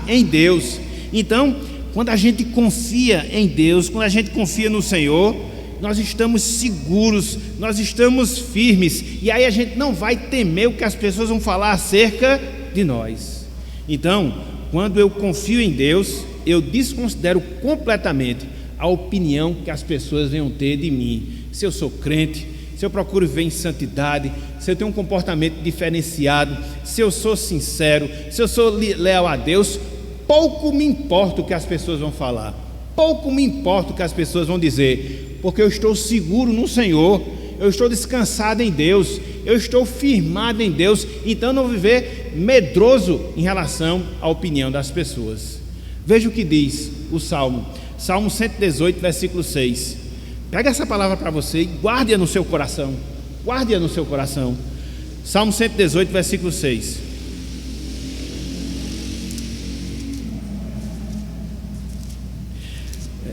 em Deus. Então, quando a gente confia em Deus, quando a gente confia no Senhor, nós estamos seguros, nós estamos firmes, e aí a gente não vai temer o que as pessoas vão falar acerca de nós. Então, quando eu confio em Deus, eu desconsidero completamente a opinião que as pessoas venham ter de mim. Se eu sou crente, se eu procuro viver em santidade, se eu tenho um comportamento diferenciado, se eu sou sincero, se eu sou leal a Deus, pouco me importa o que as pessoas vão falar, pouco me importa o que as pessoas vão dizer, porque eu estou seguro no Senhor, eu estou descansado em Deus, eu estou firmado em Deus. Então não viver medroso em relação à opinião das pessoas. Veja o que diz o Salmo 118, versículo 6. Pega essa palavra para você e guarde-a no seu coração. Guarde-a no seu coração. Salmo 118, versículo 6.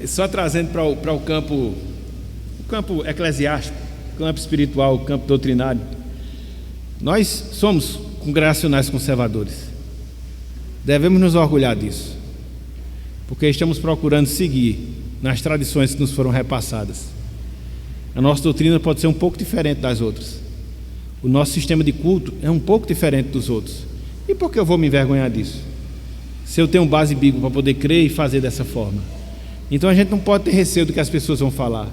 Só trazendo para o campo eclesiástico, campo espiritual, campo doutrinário. Nós somos congregacionais conservadores. Devemos nos orgulhar disso, porque estamos procurando seguir nas tradições que nos foram repassadas. A nossa doutrina pode ser um pouco diferente das outras. O nosso sistema de culto é um pouco diferente dos outros. E por que eu vou me envergonhar disso? Se eu tenho base bíblica para poder crer e fazer dessa forma. Então a gente não pode ter receio do que as pessoas vão falar,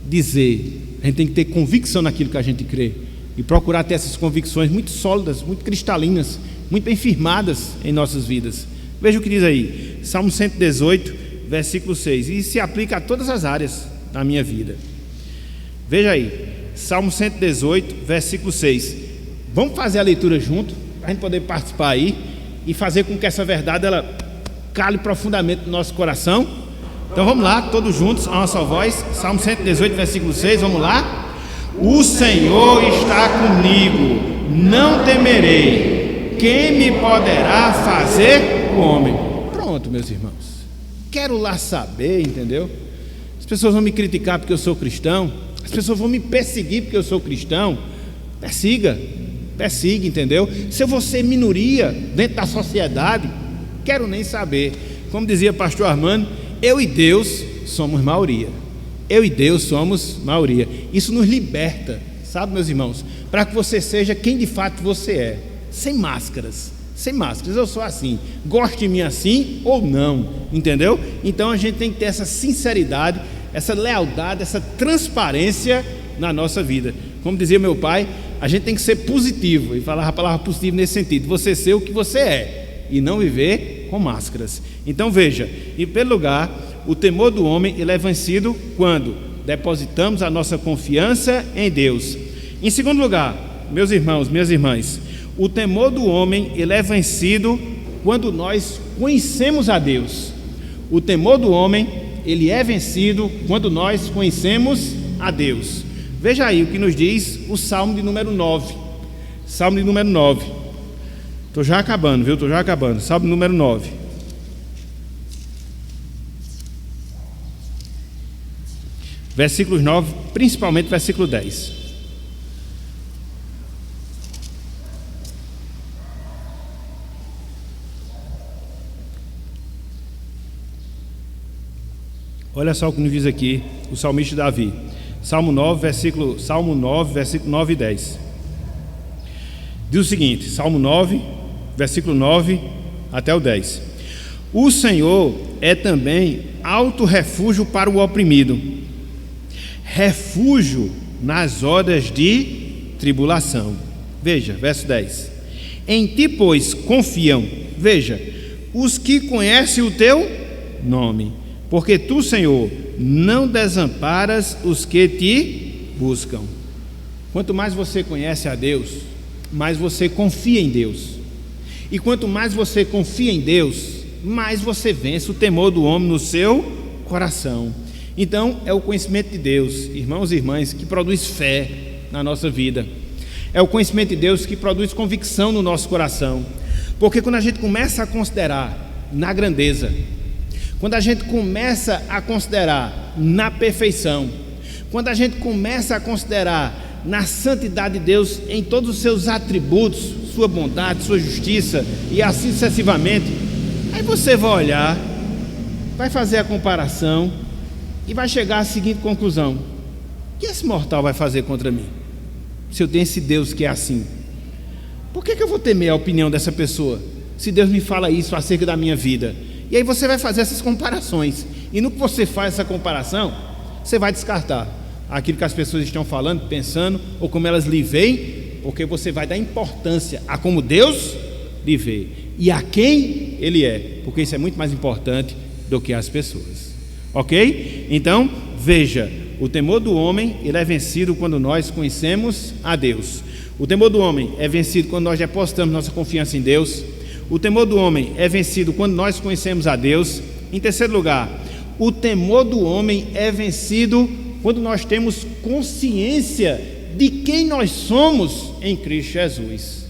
dizer. A gente tem que ter convicção naquilo que a gente crê e procurar ter essas convicções muito sólidas, muito cristalinas, muito bem firmadas em nossas vidas. Veja o que diz aí, Salmo 118, versículo 6, e se aplica a todas as áreas da minha vida. Veja aí, Salmo 118, versículo 6. Vamos fazer a leitura junto, para a gente poder participar aí e fazer com que essa verdade ela cale profundamente no nosso coração. Então vamos lá, todos juntos, a uma só voz. Salmo 118, versículo 6, vamos lá. O Senhor está comigo, não temerei. Quem me poderá fazer o homem? Pronto, meus irmãos. Quero lá saber, entendeu? As pessoas vão me criticar porque eu sou cristão. As pessoas vão me perseguir porque eu sou cristão. Persiga, entendeu? Se eu vou ser minoria dentro da sociedade, quero nem saber. Como dizia pastor Armando, eu e Deus somos maioria. Eu e Deus somos maioria. Isso nos liberta, sabe, meus irmãos? Para que você seja quem de fato você é. Sem máscaras. Eu sou assim. Goste de mim assim ou não, entendeu? Então a gente tem que ter essa sinceridade, essa lealdade, essa transparência na nossa vida. Como dizia meu pai, a gente tem que ser positivo. E falava a palavra positivo nesse sentido. Você ser o que você é e não viver com máscaras. Então veja, em primeiro lugar, o temor do homem ele é vencido quando depositamos a nossa confiança em Deus. Em segundo lugar, meus irmãos, minhas irmãs, o temor do homem ele é vencido quando nós conhecemos a Deus. O temor do homem ele é vencido quando nós conhecemos a Deus. Veja aí o que nos diz o Salmo de número 9. Salmo de número 9. Estou já acabando, viu? Salmo de número 9. Versículos 9, principalmente versículo 10. Olha só o que nos diz aqui o salmista Davi. Salmo 9, versículo 9 e 10. Diz o seguinte, Salmo 9, versículo 9 até o 10. O Senhor é também alto refúgio para o oprimido, refúgio nas horas de tribulação. Veja, verso 10. Em ti, pois, confiam, veja, os que conhecem o teu nome, porque tu, Senhor, não desamparas os que te buscam. Quanto mais você conhece a Deus, mais você confia em Deus. E quanto mais você confia em Deus, mais você vence o temor do homem no seu coração. Então, é o conhecimento de Deus, irmãos e irmãs, que produz fé na nossa vida. É o conhecimento de Deus que produz convicção no nosso coração. Porque quando a gente começa a considerar na grandeza, quando a gente começa a considerar na perfeição, quando a gente começa a considerar na santidade de Deus em todos os seus atributos, sua bondade, sua justiça e assim sucessivamente, aí você vai olhar, vai fazer a comparação e vai chegar à seguinte conclusão: o que esse mortal vai fazer contra mim? Se eu tenho esse Deus que é assim, por que eu vou temer a opinião dessa pessoa, se Deus me fala isso acerca da minha vida? E aí você vai fazer essas comparações, e no que você faz essa comparação, você vai descartar aquilo que as pessoas estão falando, pensando, ou como elas lhe veem, porque você vai dar importância a como Deus lhe vê e a quem Ele é, porque isso é muito mais importante do que as pessoas. Ok? Então, veja, o temor do homem, ele é vencido quando nós conhecemos a Deus. O temor do homem é vencido quando nós depositamos nossa confiança em Deus. O temor do homem é vencido quando nós conhecemos a Deus. Em terceiro lugar, o temor do homem é vencido quando nós temos consciência de quem nós somos em Cristo Jesus.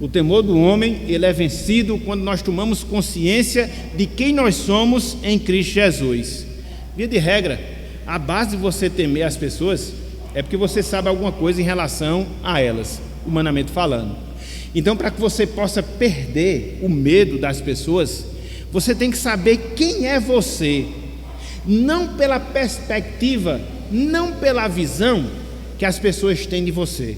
O temor do homem, ele é vencido quando nós tomamos consciência de quem nós somos em Cristo Jesus. Via de regra, a base de você temer as pessoas é porque você sabe alguma coisa em relação a elas, humanamente falando. Então, para que você possa perder o medo das pessoas, você tem que saber quem é você, não pela perspectiva, não pela visão que as pessoas têm de você,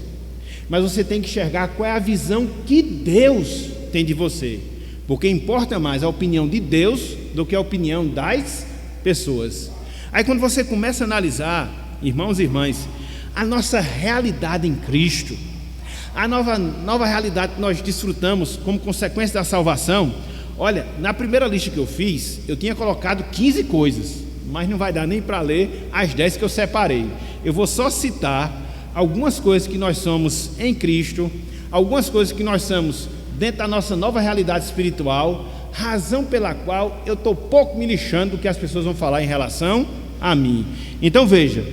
mas você tem que enxergar qual é a visão que Deus tem de você, porque importa mais a opinião de Deus do que a opinião das pessoas. Aí quando você começa a analisar, irmãos e irmãs, a nossa realidade em Cristo, a nova realidade que nós desfrutamos como consequência da salvação, olha, na primeira lista que eu fiz, eu tinha colocado 15 coisas, mas não vai dar nem para ler as 10 que eu separei. Eu vou só citar algumas coisas que nós somos em Cristo, algumas coisas que nós somos dentro da nossa nova realidade espiritual, razão pela qual eu estou pouco me lixando do que as pessoas vão falar em relação a mim. Então veja,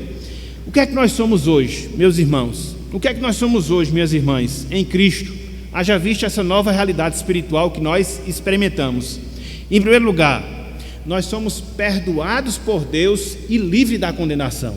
o que é que nós somos hoje, meus irmãos? O que é que nós somos hoje, minhas irmãs, em Cristo? Haja visto essa nova realidade espiritual que nós experimentamos. Em primeiro lugar, nós somos perdoados por Deus e livres da condenação.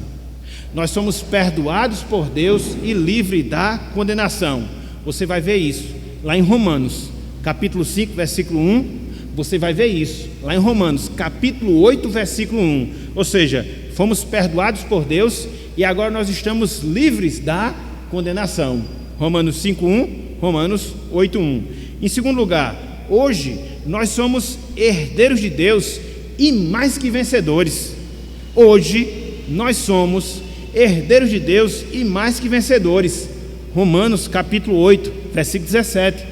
Nós somos perdoados por Deus e livres da condenação. Você vai ver isso lá em Romanos, capítulo 5, versículo 1. Você vai ver isso lá em Romanos, capítulo 8, versículo 1. Ou seja, fomos perdoados por Deus e agora nós estamos livres da condenação. Romanos 5:1, Romanos 8:1. Em segundo lugar, hoje nós somos herdeiros de Deus e mais que vencedores. Hoje nós somos herdeiros de Deus e mais que vencedores. Romanos capítulo 8, versículo 17.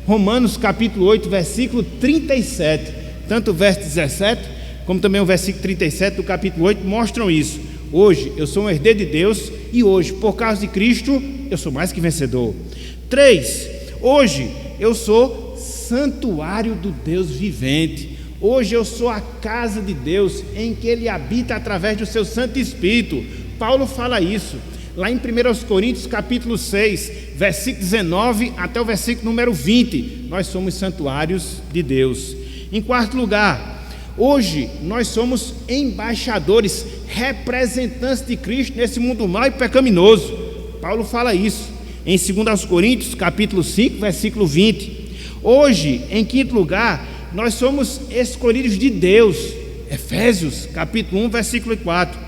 Romanos capítulo 8, versículo 37. Tanto o verso 17 como também o versículo 37 do capítulo 8 mostram isso. Hoje eu sou um herdeiro de Deus e hoje, por causa de Cristo, eu sou mais que vencedor. 3. Hoje eu sou santuário do Deus vivente. Hoje eu sou a casa de Deus em que Ele habita através do seu Santo Espírito. Paulo fala isso lá em 1 Coríntios capítulo 6, versículo 19 até o versículo número 20. Nós somos santuários de Deus. Em quarto lugar, hoje nós somos embaixadores, representantes de Cristo nesse mundo mau e pecaminoso. Paulo fala isso em 2 Coríntios capítulo 5, versículo 20. Hoje, em quinto lugar, nós somos escolhidos de Deus. Efésios capítulo 1, versículo 4.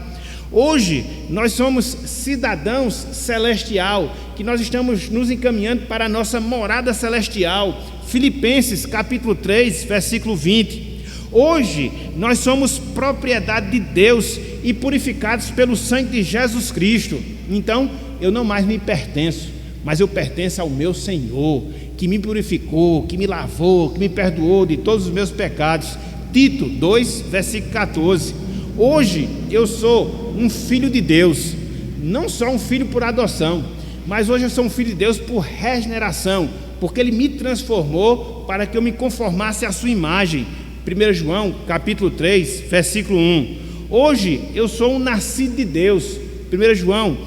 Hoje nós somos cidadãos celestial, que nós estamos nos encaminhando para a nossa morada celestial. Filipenses capítulo 3, versículo 20. Hoje nós somos propriedade de Deus e purificados pelo sangue de Jesus Cristo. Então eu não mais me pertenço, mas eu pertenço ao meu Senhor, que me purificou, que me lavou, que me perdoou de todos os meus pecados. Tito 2, versículo 14. Hoje eu sou um filho de Deus, não só um filho por adoção, mas hoje eu sou um filho de Deus por regeneração, porque Ele me transformou para que eu me conformasse à sua imagem. 1 João capítulo 3, versículo 1. Hoje eu sou um nascido de Deus. 1 João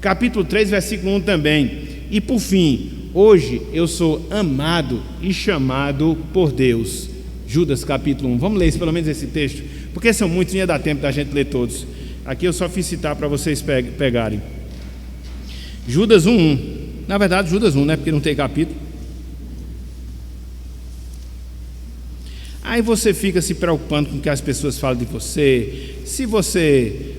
capítulo 3, versículo 1 também. E por fim, hoje eu sou amado e chamado por Deus. Judas capítulo 1. Vamos ler isso, pelo menos esse texto, porque são muitos, não ia dar tempo da gente ler todos. Aqui eu só fiz citar para vocês pegarem. Judas 1:1. Na verdade, Judas 1, né? Porque não tem capítulo. Aí você fica se preocupando com o que as pessoas falam de você, se você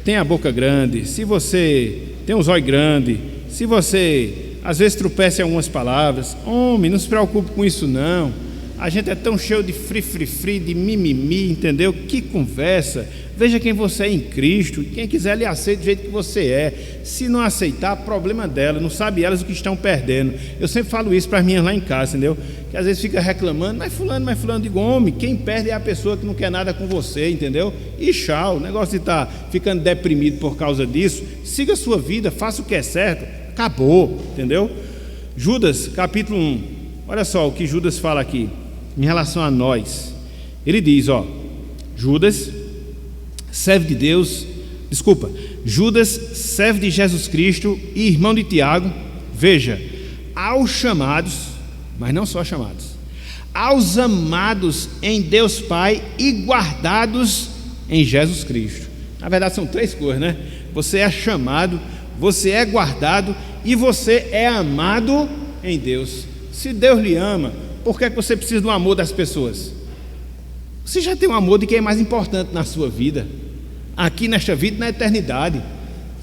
tem a boca grande, se você tem um zóio grande, se você às vezes tropeça em algumas palavras. Homem, não se preocupe com isso não. A gente é tão cheio de fri, de mimimi, entendeu? Que conversa. Veja quem você é em Cristo. Quem quiser lhe aceita do jeito que você é. Se não aceitar, problema dela. Não sabe elas o que estão perdendo. Eu sempre falo isso para as minhas lá em casa, entendeu? Que às vezes fica reclamando, mas fulano. Digo, homem, quem perde é a pessoa que não quer nada com você, entendeu? E tchau, o negócio de estar ficando deprimido por causa disso. Siga a sua vida, faça o que é certo. Acabou, entendeu? Judas, capítulo 1. Olha só o que Judas fala aqui em relação a nós. Ele diz, Judas, servo de Deus, Judas, servo de Jesus Cristo e irmão de Tiago, veja, aos chamados, mas não só chamados, aos amados em Deus Pai e guardados em Jesus Cristo. Na verdade são três coisas, né? Você é chamado, você é guardado e você é amado em Deus. Se Deus lhe ama, por que você precisa do amor das pessoas? Você já tem um amor de quem é mais importante na sua vida, aqui nesta vida e na eternidade.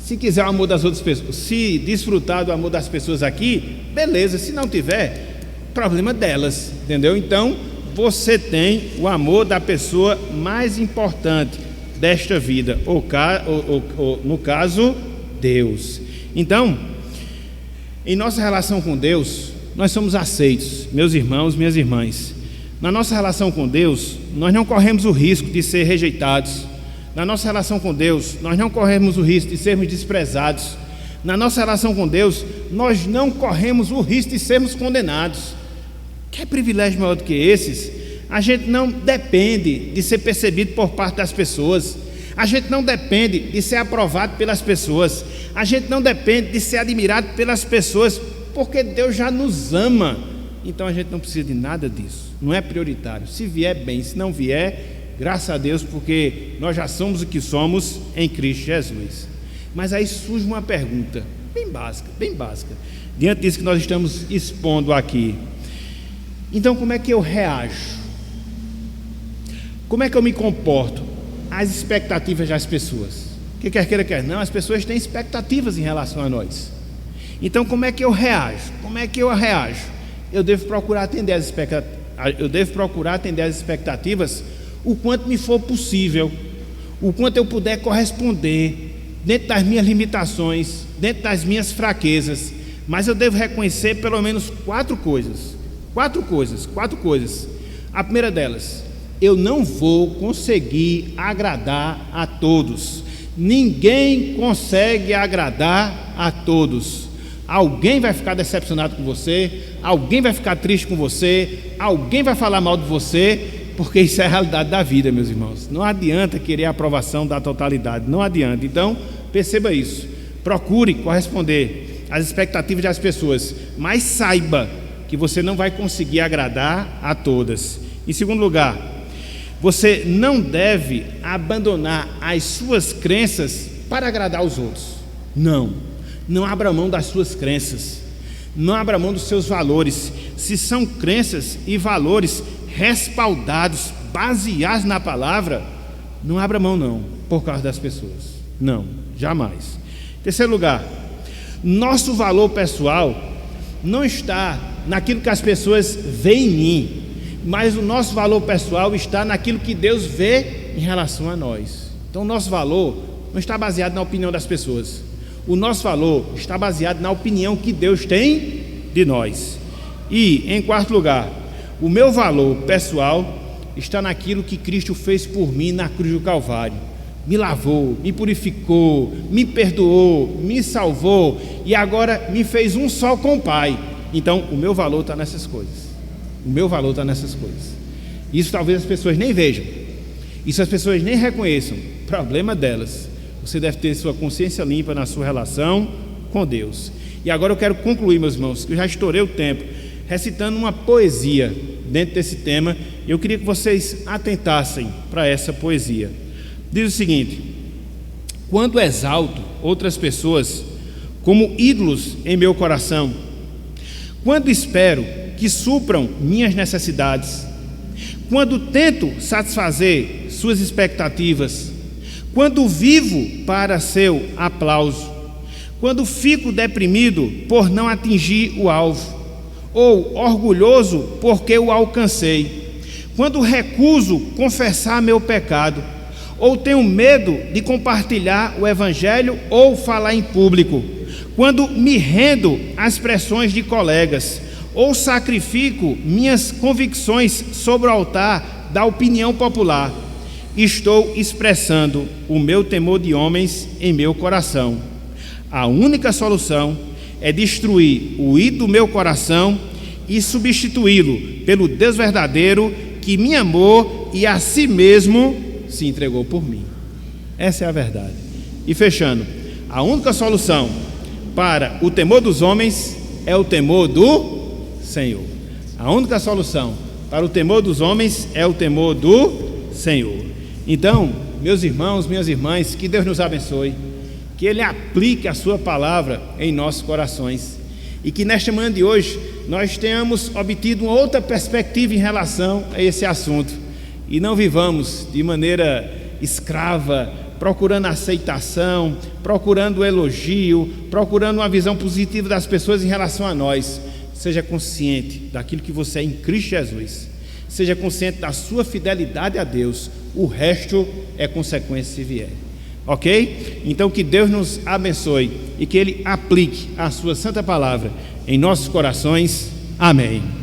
Se quiser o amor das outras pessoas, se desfrutar do amor das pessoas aqui, beleza. Se não tiver, problema delas, entendeu? Então você tem o amor da pessoa mais importante desta vida, ou no caso, Deus. Então, em nossa relação com Deus, nós somos aceitos, meus irmãos, minhas irmãs. Na nossa relação com Deus, nós não corremos o risco de ser rejeitados. Na nossa relação com Deus, nós não corremos o risco de sermos desprezados. Na nossa relação com Deus, nós não corremos o risco de sermos condenados. Que privilégio maior do que esses? A gente não depende de ser percebido por parte das pessoas. A gente não depende de ser aprovado pelas pessoas. A gente não depende de ser admirado pelas pessoas, porque Deus já nos ama. Então a gente não precisa de nada disso, não é prioritário. Se vier, bem, se não vier, graças a Deus, porque nós já somos o que somos em Cristo Jesus. Mas aí surge uma pergunta bem básica, diante disso que nós estamos expondo aqui. Então como é que eu reajo? Como é que eu me comporto às expectativas das pessoas? Que quer queira, quer não, as pessoas têm expectativas em relação a nós. Então como é que eu reajo? Eu devo procurar atender as expectativas o quanto me for possível, o quanto eu puder corresponder, dentro das minhas limitações, dentro das minhas fraquezas. Mas eu devo reconhecer pelo menos quatro coisas. A primeira delas, eu não vou conseguir agradar a todos. Ninguém consegue agradar a todos. Alguém vai ficar decepcionado com você, alguém vai ficar triste com você, alguém vai falar mal de você, porque isso é a realidade da vida, meus irmãos. Não adianta querer a aprovação da totalidade, não adianta. Então, perceba isso, procure corresponder às expectativas das pessoas, mas saiba que você não vai conseguir agradar a todas. Em segundo lugar, você não deve abandonar as suas crenças para agradar os outros. Não abra mão das suas crenças, não abra mão dos seus valores. Se são crenças e valores respaldados, baseados na palavra, não abra mão não, por causa das pessoas. Não, jamais. Terceiro lugar, nosso valor pessoal não está naquilo que as pessoas veem em mim, mas o nosso valor pessoal está naquilo que Deus vê em relação a nós. Então o nosso valor não está baseado na opinião das pessoas. O nosso valor está baseado na opinião que Deus tem de nós. E, em quarto lugar, o meu valor pessoal está naquilo que Cristo fez por mim na cruz do Calvário. Me lavou, me purificou, me perdoou, me salvou e agora me fez um só com o Pai. Então, o meu valor está nessas coisas. O meu valor está nessas coisas. Isso talvez as pessoas nem vejam. Isso as pessoas nem reconheçam. Problema delas. Você deve ter sua consciência limpa na sua relação com Deus. E agora eu quero concluir, meus irmãos, que eu já estourei o tempo, recitando uma poesia dentro desse tema. Eu queria que vocês atentassem para essa poesia. Diz o seguinte: quando exalto outras pessoas como ídolos em meu coração, quando espero que supram minhas necessidades, quando tento satisfazer suas expectativas, quando vivo para seu aplauso, quando fico deprimido por não atingir o alvo, ou orgulhoso porque o alcancei, quando recuso confessar meu pecado, ou tenho medo de compartilhar o evangelho ou falar em público, quando me rendo às pressões de colegas, ou sacrifico minhas convicções sobre o altar da opinião popular, estou expressando o meu temor de homens em meu coração. A única solução é destruir o ídolo do meu coração e substituí-lo pelo Deus verdadeiro que me amou e a si mesmo se entregou por mim. Essa é a verdade. E fechando, a única solução para o temor dos homens é o temor do Senhor. A única solução para o temor dos homens é o temor do Senhor. Então, meus irmãos, minhas irmãs, que Deus nos abençoe, que Ele aplique a sua palavra em nossos corações e que nesta manhã de hoje nós tenhamos obtido uma outra perspectiva em relação a esse assunto e não vivamos de maneira escrava, procurando aceitação, procurando elogio, procurando uma visão positiva das pessoas em relação a nós. Seja consciente daquilo que você é em Cristo Jesus, seja consciente da sua fidelidade a Deus, o resto é consequência se vier. Ok? Então que Deus nos abençoe e que Ele aplique a sua santa palavra em nossos corações. Amém.